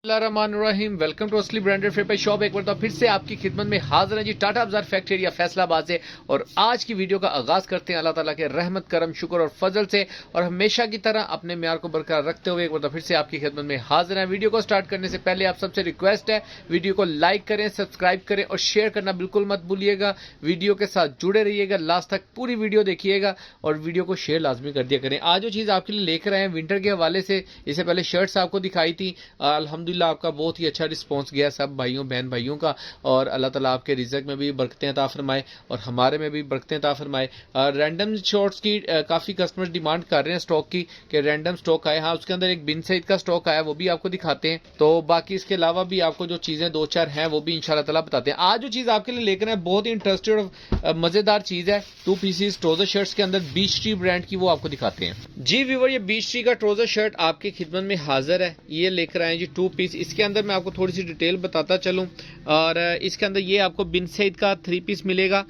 Rahim welcome to असली branded fair shop. एक बार तो फिर से आपकी खिदमत में हाजिर है जी, टाटा बाजार फैक्ट्री एरिया फैसलाबाद से। और आज की वीडियो का आगाज करते हैं अल्लाह ताला के रहमत करम शुक्र और फजल से, और हमेशा की तरह अपने म्यार को बरकरार रखते हुए एक बार तो फिर से आपकी खिदमत में हाजिर है। वीडियो को स्टार्ट करने से पहले आप सबसे रिक्वेस्ट है, वीडियो को लाइक करें, सब्सक्राइब करें और शेयर करना बिल्कुल मत भूलिएगा। वीडियो के साथ जुड़े रहिएगा, लास्ट तक पूरी वीडियो देखिएगा और वीडियो को शेयर लाजमी कर दिया करें। आज जो चीज़ आपके लिए लेकर आए हैं विंटर के हवाले से, इससे पहले शर्ट्स आपको दिखाई थी, अल्हम्दुलिल्लाह आपका बहुत ही अच्छा रिस्पांस गया सब भाइयों बहन भाइयों का, और अल्लाह ताला आपके रिज़्क में भी बरकतें अता फरमाए और हमारे में भी बरकतें अता फरमाए। रैंडम शॉर्ट्स की काफ़ी कस्टमर्स डिमांड कर रहे हैं स्टॉक की कि रैंडम स्टॉक आए। हाँ, उसके अंदर एक बिन सईद का स्टॉक आया, वो भी आपको दिखाते हैं। तो बाकी इसके अलावा भी आपको जो चीज़ें दो चार हैं वो भी इंशाल्लाह ताला बताते हैं। आज जो चीज़ आपके लिए लेकर आए बहुत ही इंटरेस्टेड और मज़ेदार चीज़ है, 2 पीसेस ट्राउजर शर्ट्स के अंदर बीच ट्री ब्रांड की, वो आपको दिखाते हैं जी व्यूअर। ये बीच ट्री का ट्राउजर शर्ट आपकी खिदमत में हाजिर है, ये लेकर आए जी 2 पीस। इसके अंदर मैं आपको थोड़ी सी डिटेल बताता चलूं, और इसके अंदर ये आपको बिन सईद का 3 पीस मिलेगा,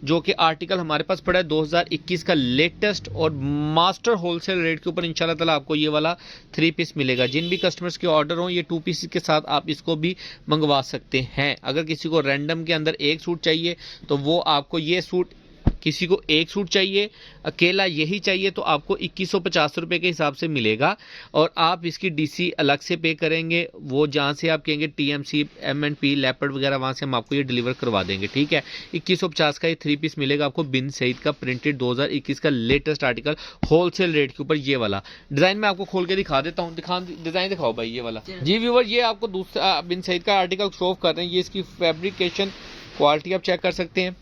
जो कि आर्टिकल हमारे पास पड़ा है 2021 का लेटेस्ट और मास्टर होलसेल रेट के ऊपर। इंशाल्लाह ताला आपको ये वाला 3 पीस मिलेगा। जिन भी कस्टमर्स के ऑर्डर हो ये 2 पीस के साथ आप इसको भी मंगवा सकते हैं। अगर किसी को रैंडम के अंदर एक सूट चाहिए तो वो आपको ये सूट, किसी को एक सूट चाहिए अकेला यही चाहिए तो आपको 2150 रुपये के हिसाब से मिलेगा, और आप इसकी डीसी अलग से पे करेंगे। वो जहाँ से आप कहेंगे टीएमसी एमएनपी लेपर्ड वगैरह, वहाँ से हम आपको ये डिलीवर करवा देंगे, ठीक है। 2150 का ये 3 पीस मिलेगा आपको, बिन सईद का प्रिंटेड 2021 का लेटेस्ट आर्टिकल होलसेल रेट के ऊपर। ये वाला डिज़ाइन मैं आपको खोल के दिखा देता हूँ, डिज़ाइन दिखाओ भाई ये वाला जी व्यूअर। ये आपको दूसरा बिन सईद का आर्टिकल शो कर रहे हैं। ये इसकी फैब्रिकेशन क्वालिटी आप चेक कर सकते हैं,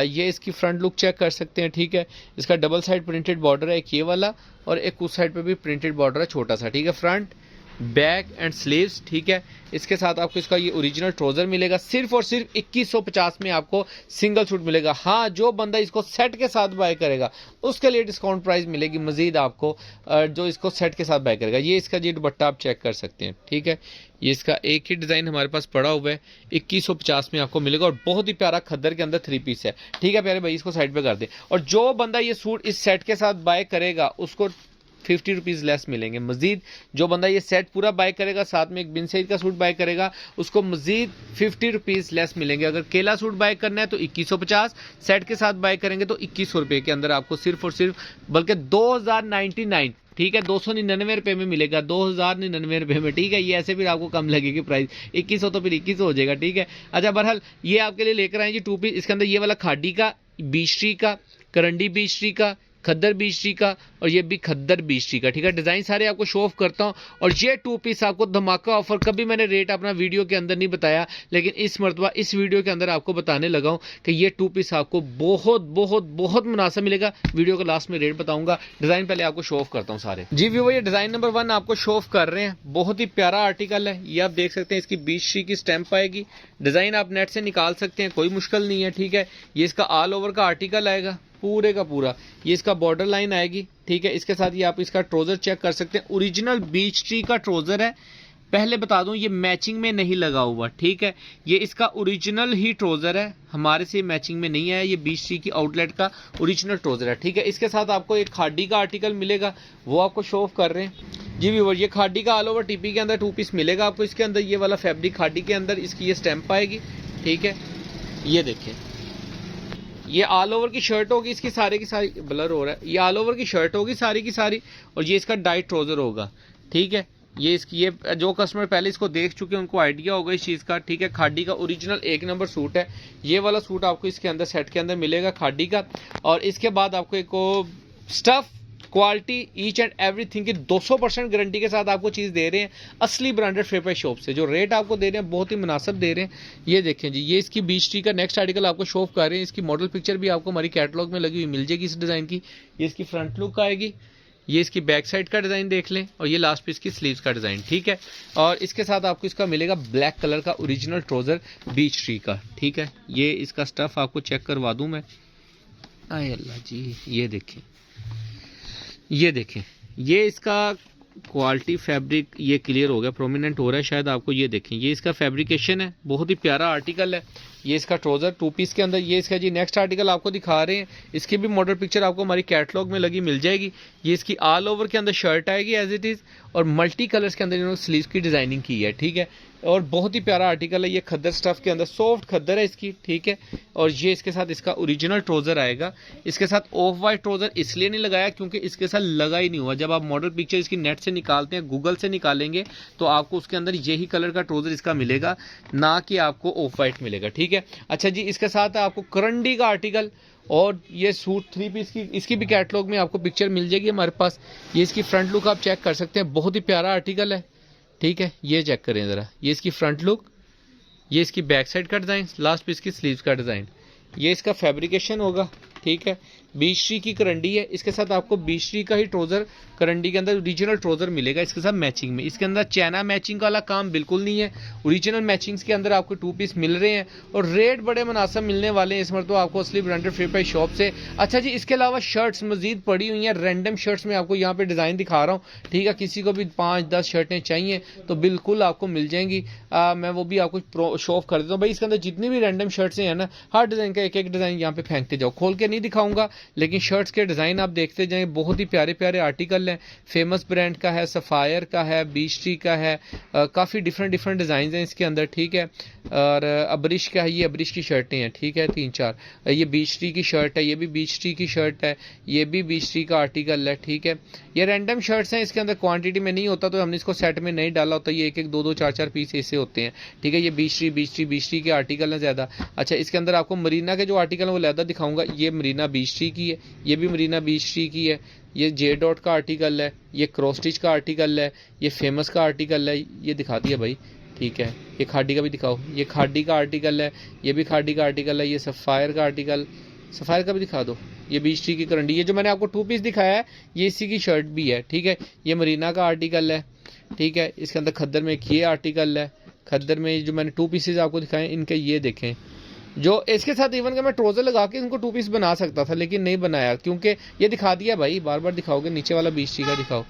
ये इसकी फ्रंट लुक चेक कर सकते हैं, ठीक है। इसका डबल साइड प्रिंटेड बॉर्डर है, एक ये वाला और एक उस साइड पे भी प्रिंटेड बॉर्डर है छोटा सा, ठीक है। फ्रंट बैक एंड स्लीव्स, ठीक है। इसके साथ आपको इसका ये ओरिजिनल ट्राउजर मिलेगा। सिर्फ और सिर्फ 2150 में आपको सिंगल सूट मिलेगा। हाँ, जो बंदा इसको सेट के साथ बाय करेगा उसके लिए डिस्काउंट प्राइस मिलेगी मजीद आपको, जो इसको सेट के साथ बाय करेगा। ये इसका जी दुपट्टा आप चेक कर सकते हैं, ठीक है। ये इसका एक ही डिज़ाइन हमारे पास पड़ा हुआ है, 2150 में आपको मिलेगा, और बहुत ही प्यारा खद्दर के अंदर 3 पीस है, ठीक है प्यारे भाई। इसको साइड पे कर दें, और जो बंदा ये सूट इस सेट के साथ बाय करेगा उसको 50 रुपीज़ लेस मिलेंगे मजीद। जो बंदा ये सेट पूरा बाय करेगा, साथ में एक बिन सईद का सूट बाय करेगा, उसको मजीद 50 रुपीज़ लेस मिलेंगे। अगर केला सूट बाय करना है तो 2150, सेट के साथ बाय करेंगे तो 2100 रुपये के अंदर आपको सिर्फ और सिर्फ, बल्कि 2099, ठीक है, 299 रुपये में मिलेगा, 2099 रुपये में, ठीक है। ये ऐसे फिर आपको कम लगेगी प्राइस, 2100 तो फिर 2100 हो जाएगा, ठीक है। अच्छा बहरहाल ये आपके लिए लेकर आए जी 2 पीस। इसके अंदर ये वाला खाडी का, बीच ट्री का, करंडी बीच ट्री का, खद्दर बीच ट्री का, और ये भी खद्दर बीच ट्री का, ठीक है। डिज़ाइन सारे आपको शो ऑफ करता हूँ। और ये 2 पीस आपको धमाका ऑफर, कभी मैंने रेट अपना वीडियो के अंदर नहीं बताया, लेकिन इस मरतबा इस वीडियो के अंदर आपको बताने लगा हूँ कि ये 2 पीस आपको बहुत बहुत बहुत मुनासिब मिलेगा। वीडियो के लास्ट में रेट बताऊंगा। डिज़ाइन पहले आपको शो ऑफ करता हूँ सारे जी व्यूअर। ये डिज़ाइन नंबर 1 आपको शो ऑफ कर रहे हैं, बहुत ही प्यारा आर्टिकल है। ये आप देख सकते हैं, इसकी बीच ट्री की स्टैंप आएगी। डिज़ाइन आप नेट से निकाल सकते हैं, कोई मुश्किल नहीं है, ठीक है। ये इसका ऑल ओवर का आर्टिकल आएगा पूरे का पूरा। ये इसका बॉर्डर लाइन आएगी, ठीक है। इसके साथ ये आप इसका ट्राउजर चेक कर सकते हैं, ओरिजिनल बीच ट्री का ट्राउजर है। पहले बता दूं ये मैचिंग में नहीं लगा हुआ, ठीक है। ये इसका ओरिजिनल ही ट्राउजर है, हमारे से मैचिंग में नहीं आया। ये बीच ट्री की आउटलेट का ओरिजिनल ट्राउजर है, ठीक है। इसके साथ आपको एक खाडी का आर्टिकल मिलेगा, वो आपको शो ऑफ कर रहे हैं जी व्यूअर। ये खाडी का ऑल ओवर टीपी के अंदर 2 पीस मिलेगा आपको। इसके अंदर ये वाला फैब्रिक खाडी के अंदर इसकी ये स्टैंप आएगी, ठीक है। ये देखें, ये ऑल ओवर की शर्ट होगी, इसकी सारी की सारी ब्लर हो रहा है, ये ऑल ओवर की शर्ट होगी सारी की सारी, और ये इसका डाइट ट्राउजर होगा, ठीक है। ये इसकी, ये जो कस्टमर पहले इसको देख चुके हैं उनको आइडिया होगा इस चीज़ का, ठीक है। खाडी का ओरिजिनल 1 नंबर सूट है। ये वाला सूट आपको इसके अंदर सेट के अंदर मिलेगा खाडी का, और इसके बाद आपको एक stuff quality each and everything की 200% गारंटी के साथ आपको चीज़ दे रहे हैं असली ब्रांडेड फेयर शॉप से। जो रेट आपको दे रहे हैं बहुत ही मुनासिब दे रहे हैं। ये देखें जी, ये इसकी बीच ट्री का नेक्स्ट आर्टिकल आपको शो ऑफ कर रहे हैं। इसकी मॉडल पिक्चर भी आपको हमारी कैटलॉग में लगी हुई मिल जाएगी इस डिज़ाइन की। ये इसकी फ्रंट लुक आएगी, ये इसकी बैक साइड का डिज़ाइन देख लें, और ये लास्ट पे इसकी स्लीव्स का डिज़ाइन, ठीक है। और इसके साथ आपको इसका मिलेगा ब्लैक कलर का ओरिजिनल ट्राउजर बीच ट्री का, ठीक है। ये इसका स्टफ़ आपको चेक करवा दूँ मैं, आए अल्लाह जी। ये देखें, ये देखें, ये इसका क्वालिटी फैब्रिक ये क्लियर हो गया, प्रोमिनेंट हो रहा है शायद आपको। ये देखें, ये इसका फैब्रिकेशन है, बहुत ही प्यारा आर्टिकल है। ये इसका ट्राउज़र 2 पीस के अंदर। ये इसका जी नेक्स्ट आर्टिकल आपको दिखा रहे हैं, इसकी भी मॉडल पिक्चर आपको हमारी कैटलॉग में लगी मिल जाएगी। ये इसकी ऑल ओवर के अंदर शर्ट आएगी एज इट इज़, और मल्टी कलर्स के अंदर इन्होंने स्लीव्स की डिज़ाइनिंग की है, ठीक है। और बहुत ही प्यारा आर्टिकल है, ये खद्दर स्टफ के अंदर, सॉफ्ट खद्दर है इसकी, ठीक है। और ये इसके साथ इसका ओरिजिनल ट्राउज़र आएगा। इसके साथ ऑफ वाइट ट्राउज़र इसलिए नहीं लगाया क्योंकि इसके साथ लगा ही नहीं हुआ। जब आप मॉडल पिक्चर इसकी नेट से निकालते हैं, गूगल से निकालेंगे, तो आपको उसके अंदर यही कलर का ट्राउज़र इसका मिलेगा, ना कि आपको ऑफ वाइट मिलेगा, ठीक है। अच्छा जी, इसके साथ आपको करंडी का आर्टिकल और ये सूट 3 पीस की, इसकी भी कैटलॉग में आपको पिक्चर मिल जाएगी हमारे पास। ये इसकी फ्रंट लुक आप चेक कर सकते हैं, बहुत ही प्यारा आर्टिकल है, ठीक है। ये चेक करें ज़रा, ये इसकी फ्रंट लुक, ये इसकी बैक साइड का डिज़ाइन, लास्ट पीस की स्लीव्स का डिज़ाइन, ये इसका फैब्रिकेशन होगा, ठीक है। बीच की करंडी है, इसके साथ आपको बीच का ही ट्राउज़र करंडी के अंदर ओरिजिनल ट्राउज़र मिलेगा इसके साथ मैचिंग में। इसके अंदर चैना मैचिंग वाला काम बिल्कुल नहीं है, ओरिजिनल मैचिंग्स के अंदर आपको 2 पीस मिल रहे हैं और रेट बड़े मुनासिब मिलने वाले हैं इस मरतबा आपको असली ब्रांडेड फ्री प्राइस शॉप से। अच्छा जी, इसके अलावा शर्ट्स मजीद पड़ी हुई हैं, रैंडम शर्ट्स में आपको यहाँ पे डिज़ाइन दिखा रहा हूँ, ठीक है। किसी को भी 5-10 शर्टें चाहिए तो बिल्कुल आपको मिल जाएंगी। मैं वो भी आपको शो ऑफ कर देता हूँ भाई। इसके अंदर जितनी भी रैंडम शर्ट्स हैं ना, हर डिज़ाइन का एक एक डिज़ाइन यहाँ पे फेंकते जाओ, खोल के नहीं दिखाऊंगा, लेकिन शर्ट्स के डिज़ाइन आप देखते जाएं। बहुत ही प्यारे प्यारे आर्टिकल हैं, फेमस ब्रांड का है, सफ़ायर का है, बीच ट्री का है, काफ़ी डिफरेंट डिज़ाइन हैं इसके अंदर, ठीक है। और अब्रिश का है, ये अब्रिश की शर्टें हैं, ठीक है, 3-4। ये बीच ट्री की शर्ट है, ये भी बीच ट्री की शर्ट है, ये भी बीच ट्री का आर्टिकल है, ठीक है। ये रैंडम शर्ट्स हैं, इसके अंदर क्वांटिटी में नहीं होता तो हमने इसको सेट में नहीं डाला होता, ये 1-1, 2-2, 4-4 पीस ऐसे होते हैं, ठीक है। ये बीच ट्री के आर्टिकल हैं ज़्यादा। अच्छा, इसके अंदर आपको मरीना के जो आर्टिकल है वो लहदा दिखाऊंगा। ये मरीना बीच ट्री की है, ये भी मरीना बीच ट्री की है। ये जे डॉट का आर्टिकल है, ये क्रॉस स्टिच का आर्टिकल है, ये फेमस का आर्टिकल है, ये दिखा दिया भाई, ठीक है। ये खाड़ी का भी दिखाओ, ये खाड़ी का आर्टिकल है, ये भी खाड़ी का आर्टिकल है। ये सफ़ायर का आर्टिकल, सफ़ायर का भी दिखा दो। ये बीच ट्री की करंडी, ये जो मैंने आपको 2 पीस दिखाया है ये इसी की शर्ट भी है, ठीक है। ये मरीना का आर्टिकल है, ठीक है। इसके अंदर खद्दर में एक ये आर्टिकल है, खद्दर में जो मैंने 2 पीसेज आपको दिखाए इनके ये देखें। जो इसके साथ इवन का मैं ट्राउज़र लगा के इनको 2 पीस बना सकता था, लेकिन नहीं बनाया क्योंकि ये दिखा दिया भाई, बार बार दिखाओगे। नीचे वाला बीच ट्री का दिखाओ,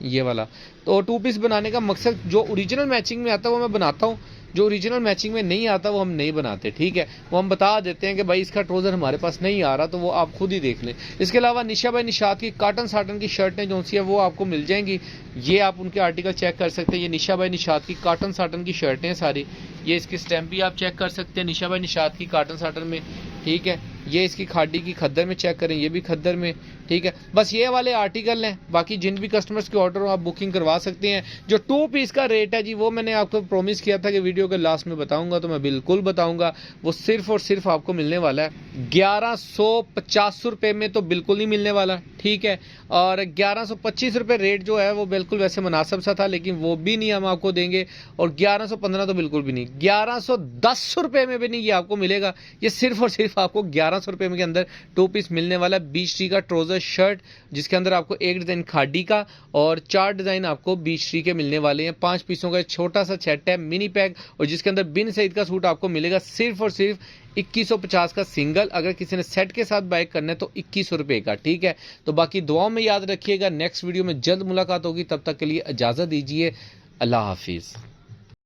ये वाला। तो 2 पीस बनाने का मकसद, जो ओरिजिनल मैचिंग में आता है वो मैं बनाता हूँ, जो ओरिजिनल मैचिंग में नहीं आता वो हम नहीं बनाते, ठीक है। वो हम बता देते हैं कि भाई इसका ट्राउज़र हमारे पास नहीं आ रहा, तो वो आप खुद ही देख लें। इसके अलावा निशा भाई निशात की काटन साटन की शर्टें जो सी है वो आपको मिल जाएंगी, ये आप उनके आर्टिकल चेक कर सकते हैं। ये निशा भाई निशात की काटन साटन की शर्टें हैं सारी, ये इसकी स्टैम्प भी आप चेक कर सकते हैं निशा भाई निशात की काटन साटन में, ठीक है। ये इसकी खाड़ी की खद्दर में चेक करें, ये भी खद्दर में, ठीक है। बस ये वाले आर्टिकल हैं, बाकी जिन भी कस्टमर्स के ऑर्डर हो आप बुकिंग करवा सकते हैं। जो 2 पीस का रेट है जी, वो मैंने आपको प्रॉमिस किया था कि वीडियो के लास्ट में बताऊंगा, तो मैं बिल्कुल बताऊंगा। वो सिर्फ और सिर्फ आपको मिलने वाला है 1150 रुपये में, तो बिल्कुल नहीं मिलने वाला, ठीक है। और 1125 रुपये रेट जो है वो बिल्कुल वैसे मुनासिब सा था, लेकिन वो भी नहीं हम आपको देंगे। और 1115 तो बिल्कुल भी नहीं, 1110 रुपये में भी नहीं ये आपको मिलेगा। ये सिर्फ और सिर्फ आपको 1100 रुपये के अंदर 2 पीस मिलने वाला बीच ट्री का ट्राउज़र शर्ट, जिसके अंदर आपको एक डिज़ाइन खाड़ी का और 4 डिज़ाइन आपको बीच ट्री के मिलने वाले हैं। 5 पीसों का छोटा सा सेट है, मिनी पैक, और जिसके अंदर बिन सईद का सूट आपको मिलेगा सिर्फ और सिर्फ 2150 का सिंगल। अगर किसी ने सेट के साथ बाय करना है तो 2100 रुपये का, ठीक है। तो बाकी दुआओं में याद रखिएगा, नेक्स्ट वीडियो में जल्द मुलाकात होगी, तब तक के लिए इजाज़त दीजिए, अल्लाह हाफिज़।